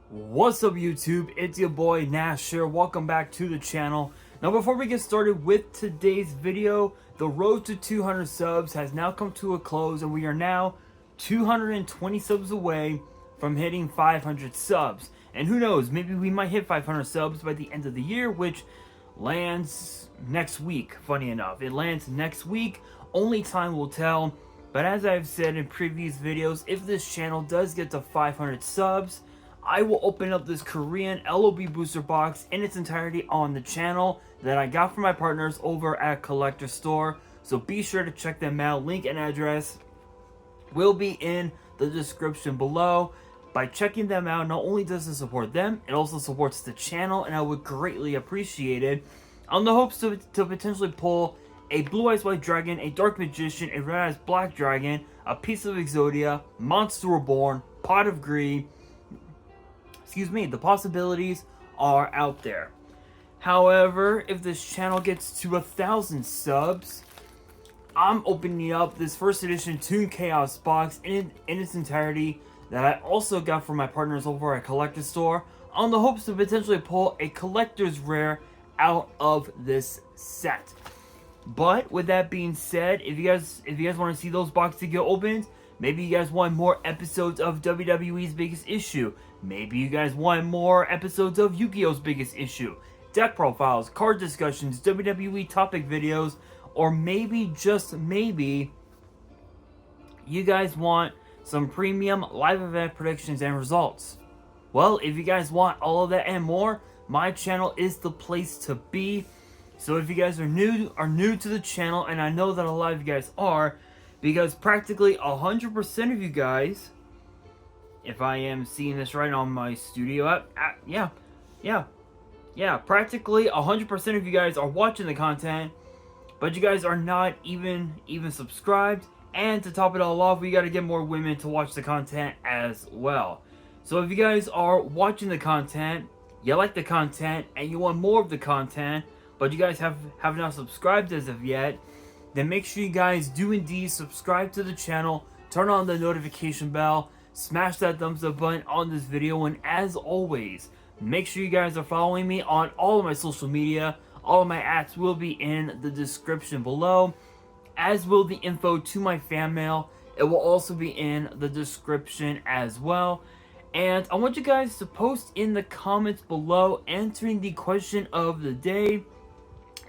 What's up YouTube, it's your boy Nash here, welcome back to the channel. Now before we get started with today's video, the road to 200 subs has now come to a close and we are now 220 subs away from hitting 500 subs. And who knows, maybe we might hit 500 subs by the end of the year, which lands next week. Funny enough, it lands next week, only time will tell. But as I've said in previous videos, if this channel does get to 500 subs, I will open up this Korean LOB booster box in its entirety on the channel that I got from my partners over at Collector Store. So be sure to check them out. Link and address will be in the description below. By checking them out, not only does it support them, it also supports the channel, and I would greatly appreciate it. On the hopes to potentially pull a Blue Eyes White Dragon, a Dark Magician, a Red Eyes Black Dragon, a Piece of Exodia, Monster Reborn, Pot of Greed. The possibilities are out there. However, if this channel gets to 1,000 subs, I'm opening up this first edition Toon Chaos box in its entirety that I also got from my partners over at Collector Store, on the hopes to potentially pull a collector's rare out of this set. But with that being said, if you guys want to see those boxes get opened, maybe you guys want more episodes of WWE's Biggest Issue. Maybe you guys want more episodes of Yu-Gi-Oh's Biggest Issue. Deck profiles, card discussions, WWE topic videos, or maybe, just maybe, you guys want some premium live event predictions and results. Well, if you guys want all of that and more, my channel is the place to be. So if you guys are new to the channel, and I know that a lot of you guys are, because practically 100% of you guys, if I am seeing this right on my studio app, practically 100% of you guys are watching the content, but you guys are not even subscribed. And to top it all off, we got to get more women to watch the content as well. So if you guys are watching the content, you like the content, and you want more of the content, but you guys have not subscribed as of yet, then make sure you guys do indeed subscribe to the channel, turn on the notification bell, smash that thumbs up button on this video, and as always, make sure you guys are following me on all of my social media. All of my ats will be in the description below, as will the info to my fan mail. It will also be in the description as well. And I want you guys to post in the comments below answering the question of the day,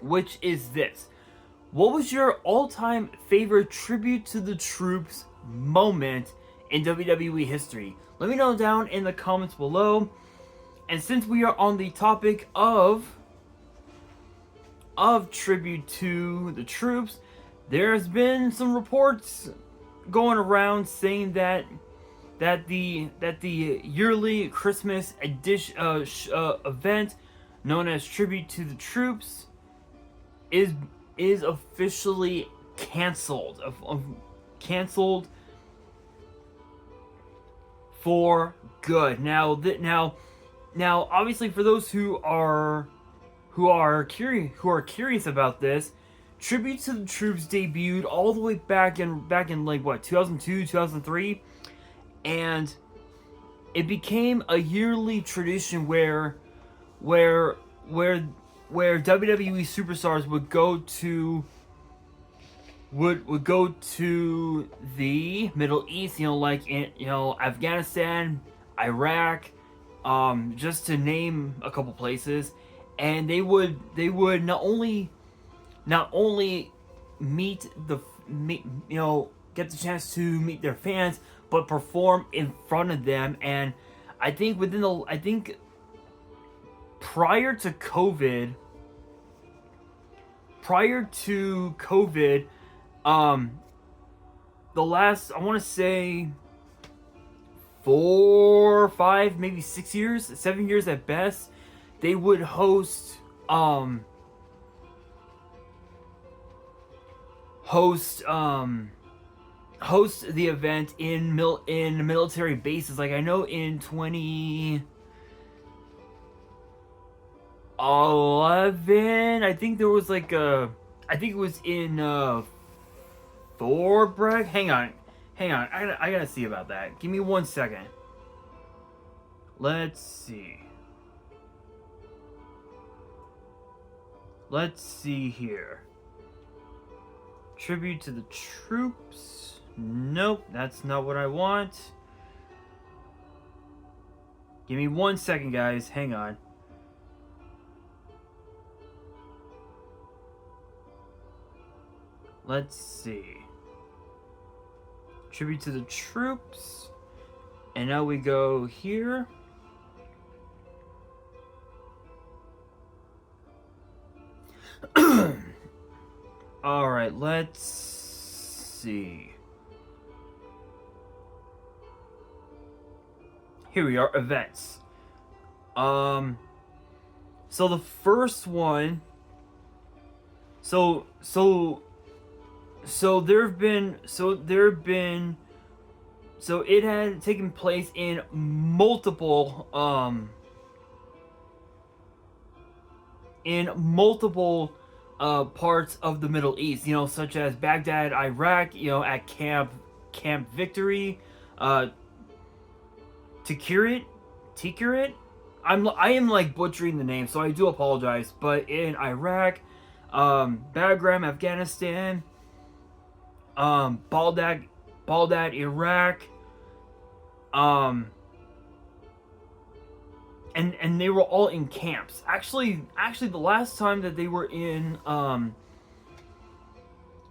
which is this: what was your all-time favorite tribute to the troops moment in WWE history? Let me know down in the comments below. And since we are on the topic of tribute to the troops, there's been some reports going around saying that the yearly Christmas edition event known as Tribute to the Troops is officially canceled. Canceled for good. Now obviously, for those who are curious about this, Tribute to the Troops debuted all the way back in like what, 2002, 2003, and it became a yearly tradition where WWE superstars would go to the Middle East, like in Afghanistan, Iraq, just to name a couple places, and they would not only get the chance to meet their fans, but perform in front of them. And I think prior to COVID, the last, I want to say 4, 5, maybe 6 years, 7 years at best, they would host the event in military bases. Like I know in 2011, I think there was like I think it was in Fort Bragg. Hang on, I gotta see about that. Give me 1 second. Let's see. Let's see here. Tribute to the troops. Nope, that's not what I want. Give me 1 second, guys. Hang on. Let's see. Tribute to the troops. And now we go here. Alright, let's see. Here we are, events. So the first one. So it had taken place in multiple parts of the Middle East, you know, such as Baghdad, Iraq, you know, at Camp Victory, Tikrit. I am like butchering the name, so I do apologize. But in Iraq, Bagram, Afghanistan, Baghdad, Iraq, and they were all in camps. Actually, the last time that they were in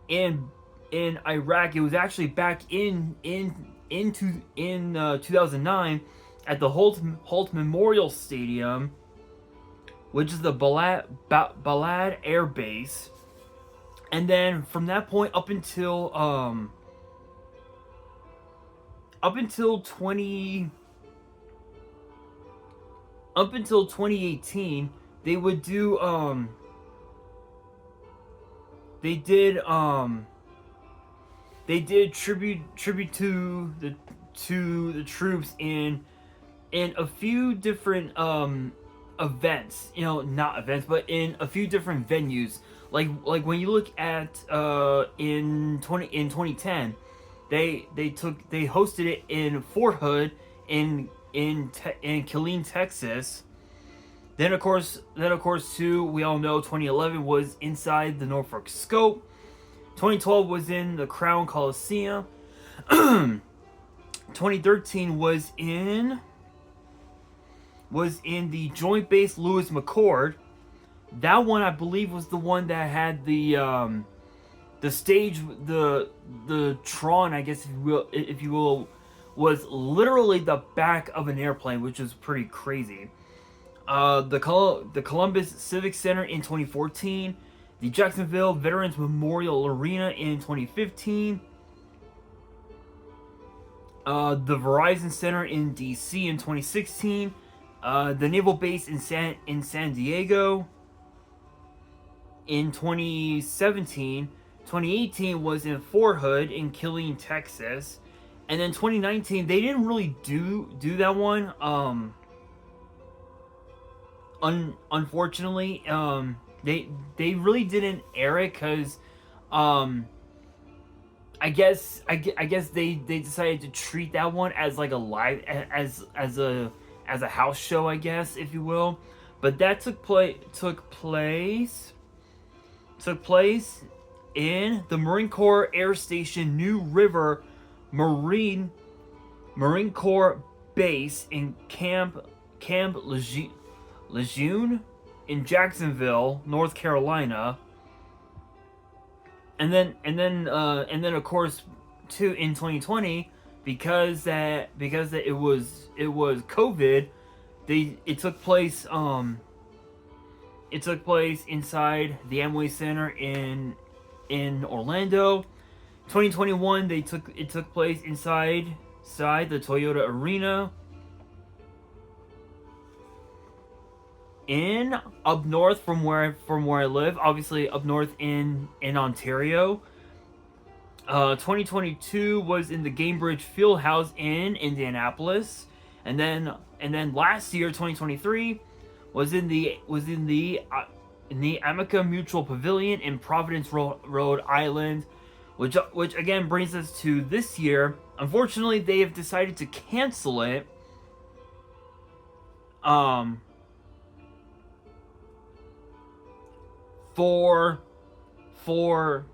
Iraq, it was actually back in 2009 at the Holt Memorial Stadium, which is the Balad Air Base. And then from that point up until 2018, they would do they did tribute to the troops in a few different events, you know, not events, but in a few different venues. Like when you look at in 2010, they hosted it in Fort Hood in Killeen, Texas. Then of course too, we all know 2011 was inside the Norfolk Scope. 2012 was in the Crown Coliseum. 2013 was in the Joint Base Lewis McChord. That one, I believe, was the one that had the stage, the Tron, I guess if you will, was literally the back of an airplane, which is pretty crazy. The Columbus Civic Center in 2014, the Jacksonville Veterans Memorial Arena in 2015, the Verizon Center in DC in 2016, the Naval Base in San Diego in 2017. 2018 was in Fort Hood in Killeen, Texas. And then 2019, they didn't really do that one. Unfortunately, they really didn't air it because I guess they decided to treat that one as like a live as a house show, I guess, if you will. But that took place in the Marine Corps Air Station New River Marine Corps Base in Camp Lejeune in Jacksonville, North Carolina. And then of course too in 2020, because that it was COVID, it took place inside the Amway Center in Orlando. 2021, it took place inside the Toyota Arena. Up north from where I live, obviously up north in Ontario. 2022 was in the Gamebridge Fieldhouse in Indianapolis, and then last year, 2023, was in the Amica Mutual Pavilion in Providence, Rhode Island, which again brings us to this year. Unfortunately, they have decided to cancel it um for for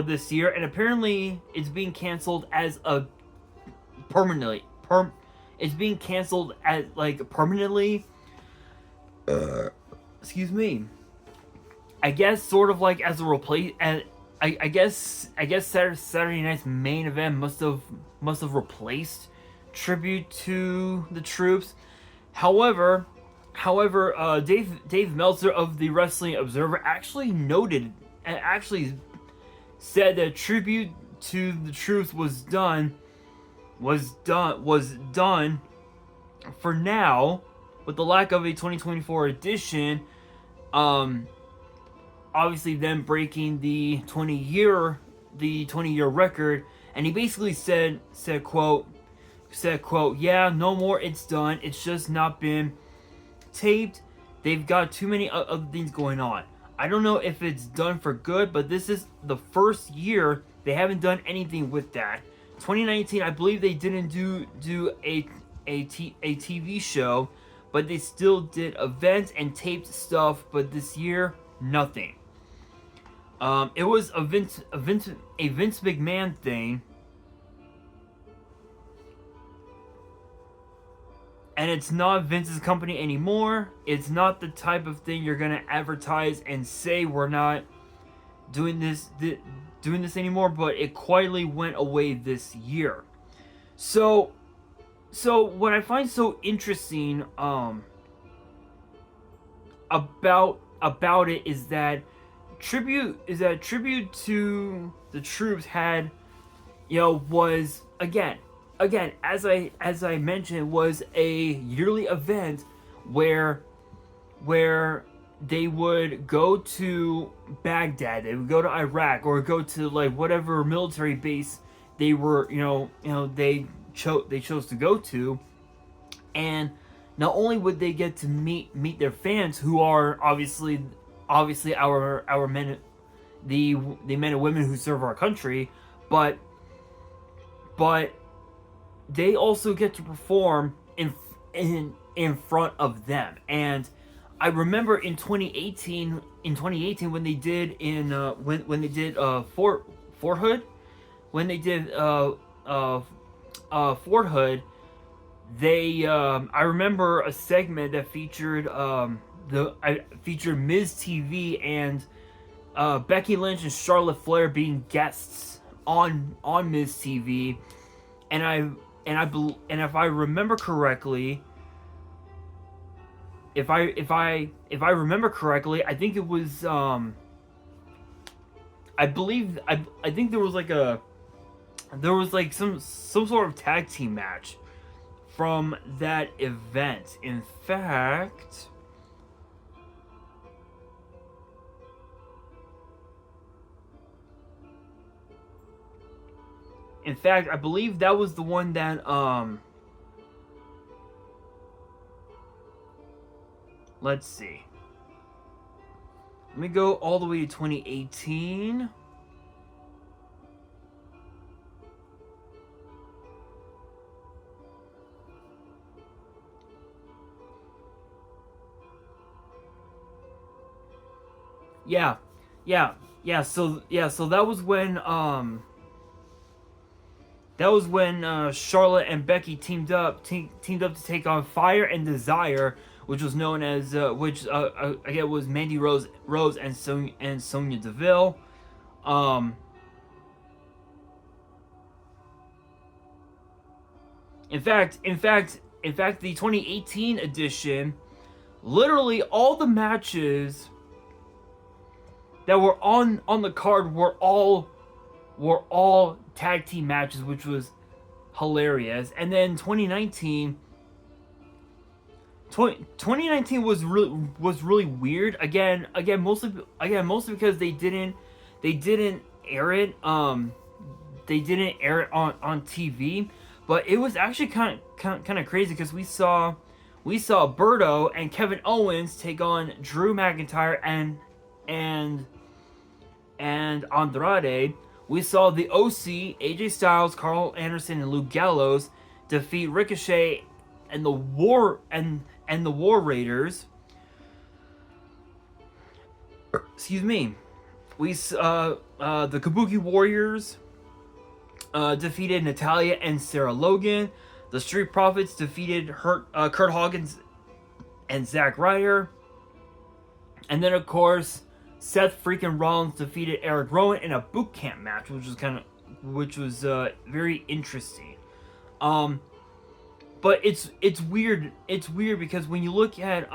this year, and apparently it's being canceled as a permanently it's being canceled as like permanently. Excuse me. I guess sort of like as a replace. I guess Saturday Night's main event must have replaced tribute to the troops. However, Dave Meltzer of the Wrestling Observer actually noted and actually said that tribute to the troops was done for now, with the lack of a 2024 edition. Obviously them breaking the 20-year record, and he basically said quote, yeah, no more, it's done, it's just not been taped, they've got too many other things going on. I don't know if it's done for good, but this is the first year they haven't done anything with that. 2019, I believe they didn't do a TV show, but they still did events and taped stuff, but this year, nothing. It was a Vince McMahon thing, and it's not Vince's company anymore. It's not the type of thing you're gonna advertise and say we're not doing this anymore. But it quietly went away this year. So what I find so interesting about it is that tribute to the troops had, was again as I mentioned, was a yearly event where they would go to Baghdad, they would go to Iraq, or go to like whatever military base they were they chose to go to. And not only would they get to meet their fans, who are obviously our men, the men and women who serve our country, but they also get to perform in front of them. And I remember in 2018 when they did when they did Fort Hood, when they did Fort Hood, they I remember a segment that featured featured Miz TV and Becky Lynch and Charlotte Flair being guests on Miz TV, and if I remember correctly, if I remember correctly, I think it was I think there was like some sort of tag team match from that event. In fact, I believe that was the one that let's see. Let me go all the way to 2018. So that was when Charlotte and Becky teamed up to take on Fire and Desire, which was known as again was Mandy Rose and Sonya Deville. In fact, the 2018 edition, literally all the matches that were on the card were all tag team matches, which was hilarious. And then 2019 was really weird. Again, mostly because they didn't air it. They didn't air it on TV. But it was actually kind of crazy because we saw Berto and Kevin Owens take on Drew McIntyre and Andrade. We saw the OC, AJ Styles, Carl Anderson, and Luke Gallows defeat Ricochet and the and the War Raiders. Excuse me. The Kabuki Warriors defeated Natalia and Sarah Logan. The Street Profits defeated Kurt Hawkins and Zack Ryder. And then, of course, Seth freaking Rollins defeated Eric Rowan in a boot camp match, which was very interesting. But it's weird. It's weird because when you look at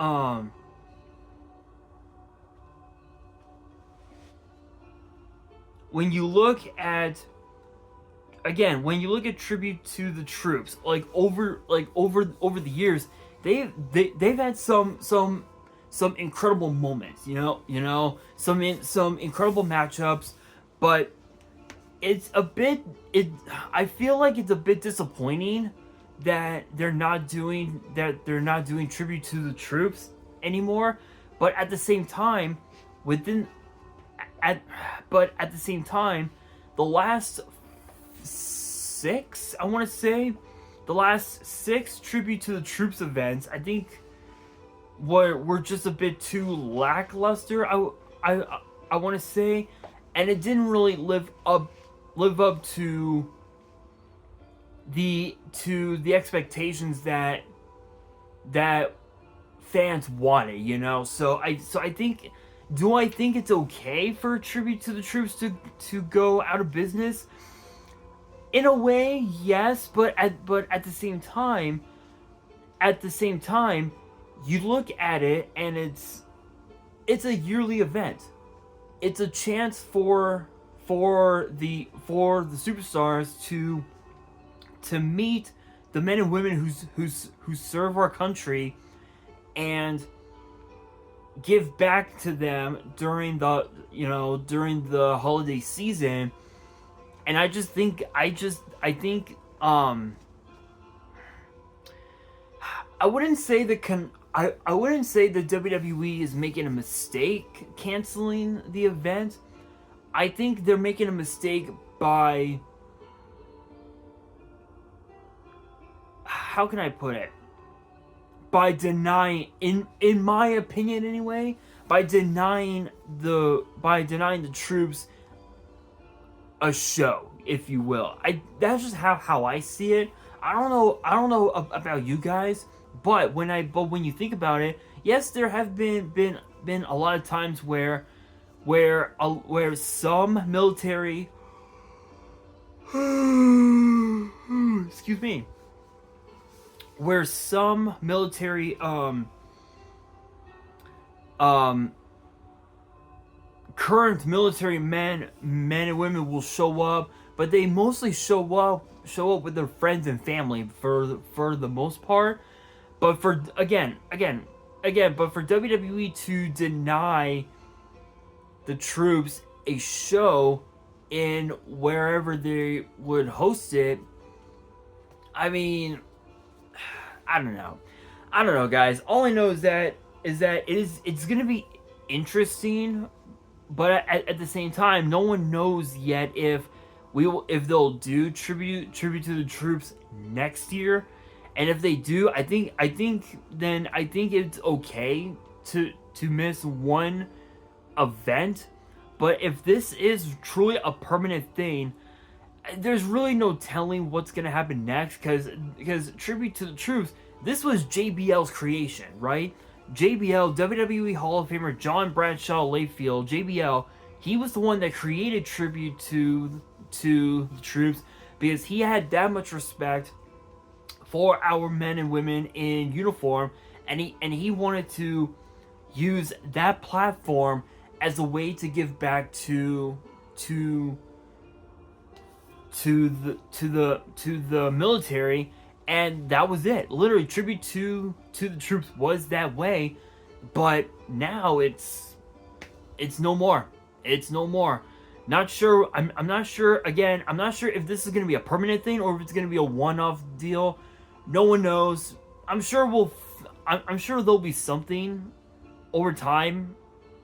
when you look at tribute to the troops, over the years, they've had some incredible moments, some incredible matchups, but I feel like it's a bit disappointing that they're not doing tribute to the troops anymore. But at the same time, the last six tribute to the troops events, I think, were just a bit too lackluster. I want to say, and it didn't really live up to the expectations that fans wanted, So I think, do I think it's okay for a tribute to the troops to go out of business? In a way, yes, but at the same time, you look at it and it's a yearly event. It's a chance for the superstars to meet the men and women who serve our country and give back to them during the holiday season. And I think I wouldn't say that I wouldn't say that WWE is making a mistake canceling the event. I think they're making a mistake by, how can I put it? By denying, in my opinion anyway, by denying the troops a show, if you will. That's just how I see it. I don't know about you guys, but when you think about it, yes, there have been a lot of times where some military excuse me, where some military current military men and women will show up, but they mostly show up with their friends and family for the most part. But for WWE to deny the troops a show in wherever they would host it, I mean, I don't know, guys. All I know is that it's gonna be interesting, but at the same time, no one knows yet if they'll do tribute to the troops next year. And if they do, I think it's okay to miss one event. But if this is truly a permanent thing, there's really no telling what's gonna happen next. Because tribute to the troops, this was JBL's creation, right? JBL, WWE Hall of Famer John Bradshaw Layfield, JBL, he was the one that created tribute to the troops because he had that much respect for our men and women in uniform, and he wanted to use that platform as a way to give back to the military, and that was it. Literally, tribute to the troops was that way, but now it's no more. It's no more. Not sure. I'm not sure. Again, I'm not sure if this is going to be a permanent thing or if it's going to be a one-off deal. No one knows. I'm sure there'll be something over time,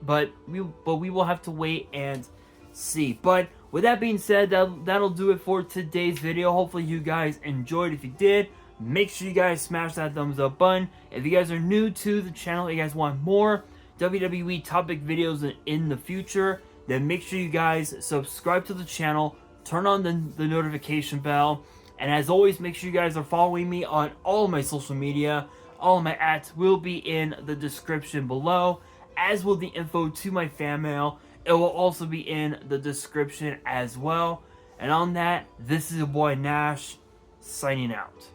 but we will have to wait and see. But with that being said, that'll do it for today's video. Hopefully you guys enjoyed. If you did, make sure you guys smash that thumbs up button. If you guys are new to the channel, you guys want more WWE topic videos in the future, then make sure you guys subscribe to the channel, turn on the notification bell, and as always, make sure you guys are following me on all of my social media. All of my @ will be in the description below, as will the info to my fan mail. It will also be in the description as well. And on that, this is your boy Nash, signing out.